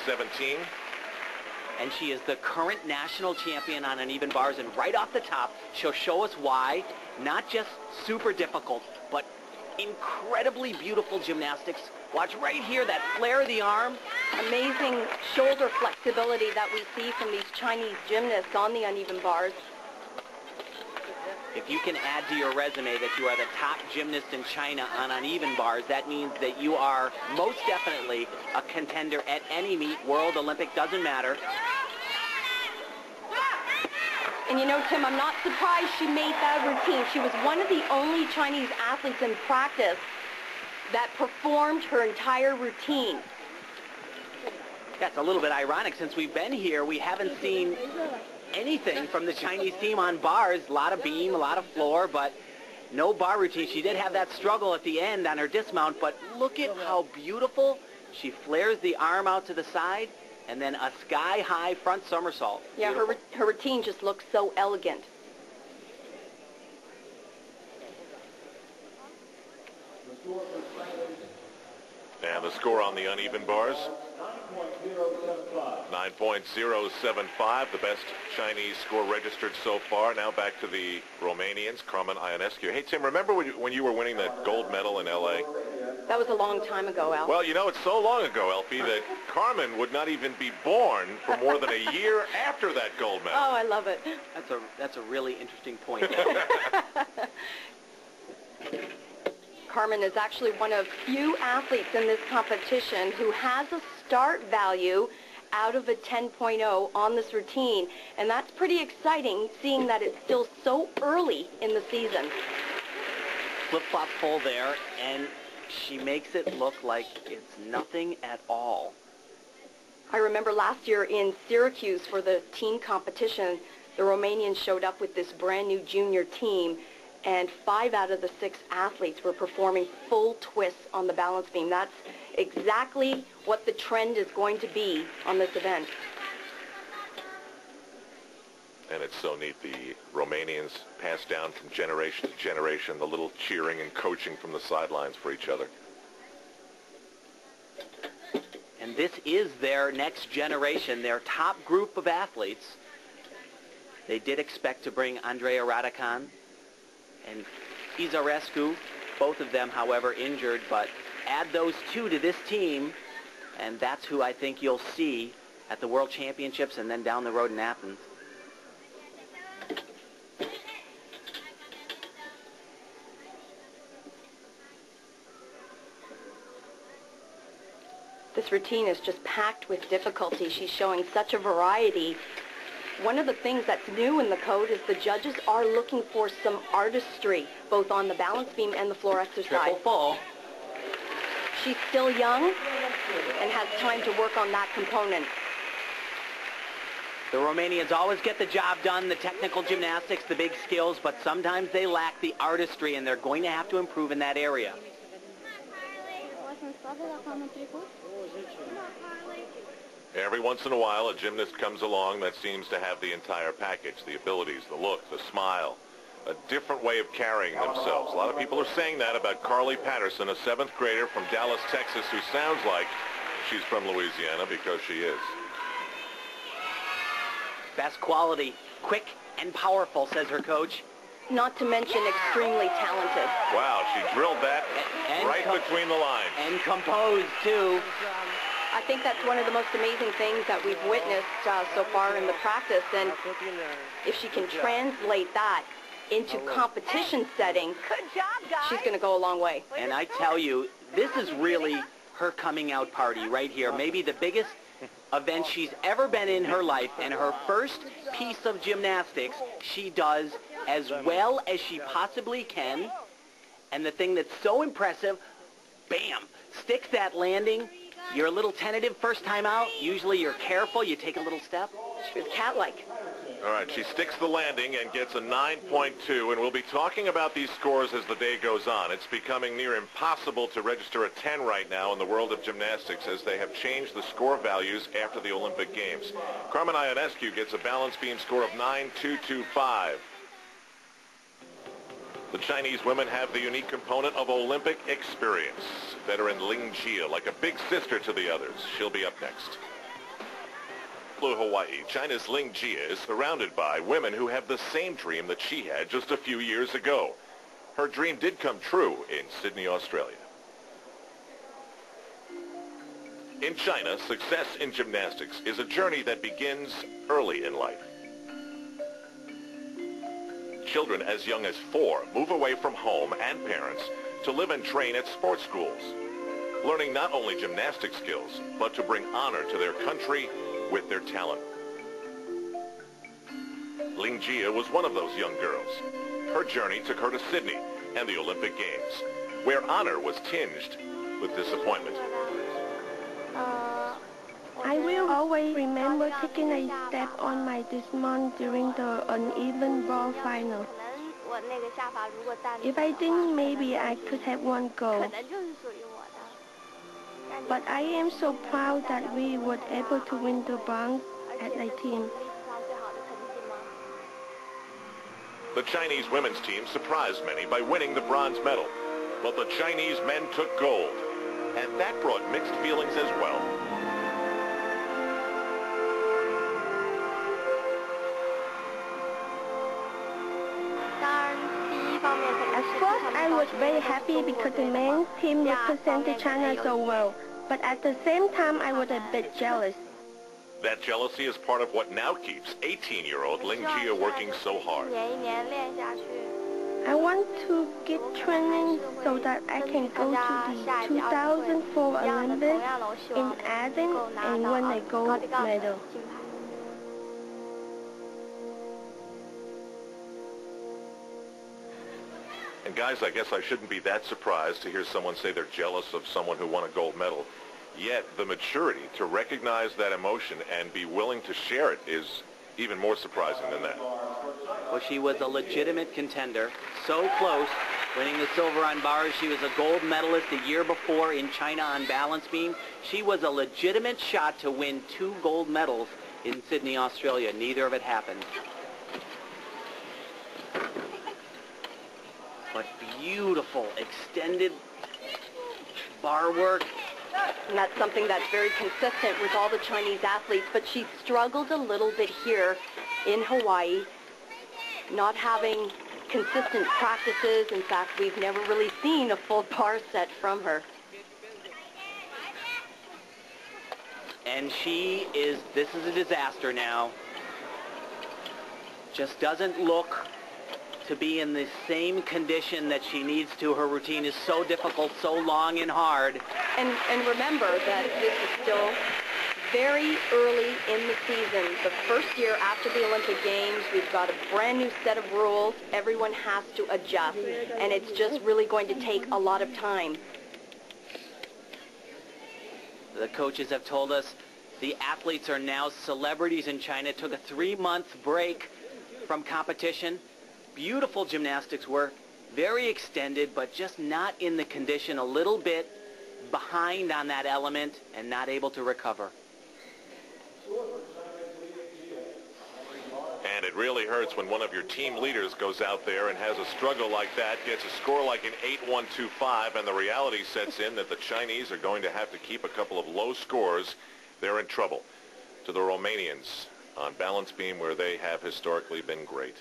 17. And she is the current national champion on uneven bars. And right off the top, she'll show us why. Not just super difficult, but incredibly beautiful gymnastics. Watch right here, that flare of the arm. Amazing shoulder flexibility that we see from these Chinese gymnasts on the uneven bars. If you can add to your resume that you are the top gymnast in China on uneven bars, that means that you are most definitely a contender at any meet, World, Olympic, doesn't matter. And you know, Tim, I'm not surprised she made that routine. She was one of the only Chinese athletes in practice that performed her entire routine. That's a little bit ironic. Since we've been here, we haven't seen anything from the Chinese team on bars. A lot of beam, a lot of floor, but no bar routine. She did have that struggle at the end on her dismount, but look at how beautiful. She flares the arm out to the side, and then a sky-high front somersault. Yeah, her routine just looks so elegant. And the score on the uneven bars, 9.075, the best Chinese score registered so far. Now back to the Romanians, Carmen Ionescu. Hey, Tim, remember when you were winning that gold medal in L.A.? That was a long time ago, Al. Well, you know, it's so long ago, Elfie, that Carmen would not even be born for more than a year after that gold medal. Oh, I love it. That's a really interesting point. Carmen is actually one of few athletes in this competition who has a start value out of a 10.0 on this routine, and that's pretty exciting, seeing that it's still so early in the season. Flip-flop full there, and she makes it look like it's nothing at all. I remember last year in Syracuse for the team competition, the Romanians showed up with this brand new junior team, and 5 out of the 6 athletes were performing full twists on the balance beam. That's exactly what the trend is going to be on this event. And it's so neat, the Romanians pass down from generation to generation, the little cheering and coaching from the sidelines for each other. And this is their next generation, their top group of athletes. They did expect to bring Andreea Radican and Izarescu, both of them, however, injured, but add those two to this team, and that's who I think you'll see at the World Championships and then down the road in Athens. This routine is just packed with difficulty. She's showing such a variety. One of the things that's new in the code is the judges are looking for some artistry, both on the balance beam and the floor exercise. Triple full. She's still young and has time to work on that component. The Romanians always get the job done, the technical gymnastics, the big skills, but sometimes they lack the artistry, and they're going to have to improve in that area. Every once in a while, a gymnast comes along that seems to have the entire package, the abilities, the look, the smile, a different way of carrying themselves. A lot of people are saying that about Carly Patterson, a 7th grader from Dallas, Texas, who sounds like she's from Louisiana because she is. Best quality, quick and powerful, says her coach. Not to mention extremely talented. Wow, she drilled that right between the lines. And composed, too. I think that's one of the most amazing things that we've witnessed so far in the practice, and if she can translate that into competition setting, she's going to go a long way. And I tell you, this is really her coming out party right here. Maybe the biggest event she's ever been in her life, and her first piece of gymnastics she does as well as she possibly can. And the thing that's so impressive, bam, sticks that landing. You're a little tentative first time out. Usually you're careful. You take a little step. She was cat-like. All right, she sticks the landing and gets a 9.2, and we'll be talking about these scores as the day goes on. It's becoming near impossible to register a 10 right now in the world of gymnastics, as they have changed the score values after the Olympic Games. Carmen Ionescu gets a balance beam score of 9.225. The Chinese women have the unique component of Olympic experience. Veteran Ling Jia, like a big sister to the others. She'll be up next. Honolulu, Hawaii, China's Ling Jia is surrounded by women who have the same dream that she had just a few years ago. Her dream did come true in Sydney, Australia. In China, success in gymnastics is a journey that begins early in life. Children as young as 4 move away from home and parents to live and train at sports schools, learning not only gymnastic skills, but to bring honor to their country with their talent. Ling Jia was one of those young girls. Her journey took her to Sydney and the Olympic Games, where honor was tinged with disappointment. I will always remember taking a step on my dismount during the uneven ball final. If I didn't, maybe I could have won gold. But I am so proud that we were able to win the bronze as a team. The Chinese women's team surprised many by winning the bronze medal, but the Chinese men took gold, and that brought mixed feelings as well. At first, I was very happy because the men's team represented China so well, but at the same time, I was a bit jealous. That jealousy is part of what now keeps 18-year-old Ling Jia working so hard. I want to get training so that I can go to the 2004 Olympics in Athens and win a gold medal. And guys, I guess I shouldn't be that surprised to hear someone say they're jealous of someone who won a gold medal. Yet the maturity to recognize that emotion and be willing to share it is even more surprising than that. Well, she was a legitimate contender, so close, winning the silver on bars. She was a gold medalist the year before in China on balance beam. She was a legitimate shot to win 2 gold medals in Sydney, Australia. Neither of it happened. But beautiful extended bar work. And that's something that's very consistent with all the Chinese athletes, but she struggled a little bit here in Hawaii, not having consistent practices. In fact, we've never really seen a full bar set from her. And this is a disaster now. Just doesn't look to be in the same condition that she needs to. Her routine is so difficult, so long and hard. And remember that this is still very early in the season. The first year after the Olympic Games, we've got a brand new set of rules. Everyone has to adjust, and it's just really going to take a lot of time. The coaches have told us the athletes are now celebrities in China. Took a 3-month break from competition. Beautiful gymnastics work, very extended, but just not in the condition, a little bit behind on that element and not able to recover. And it really hurts when one of your team leaders goes out there and has a struggle like that, gets a score like an 8-1-2-5, and the reality sets in that the Chinese are going to have to keep a couple of low scores. They're in trouble. To the Romanians on balance beam, where they have historically been great.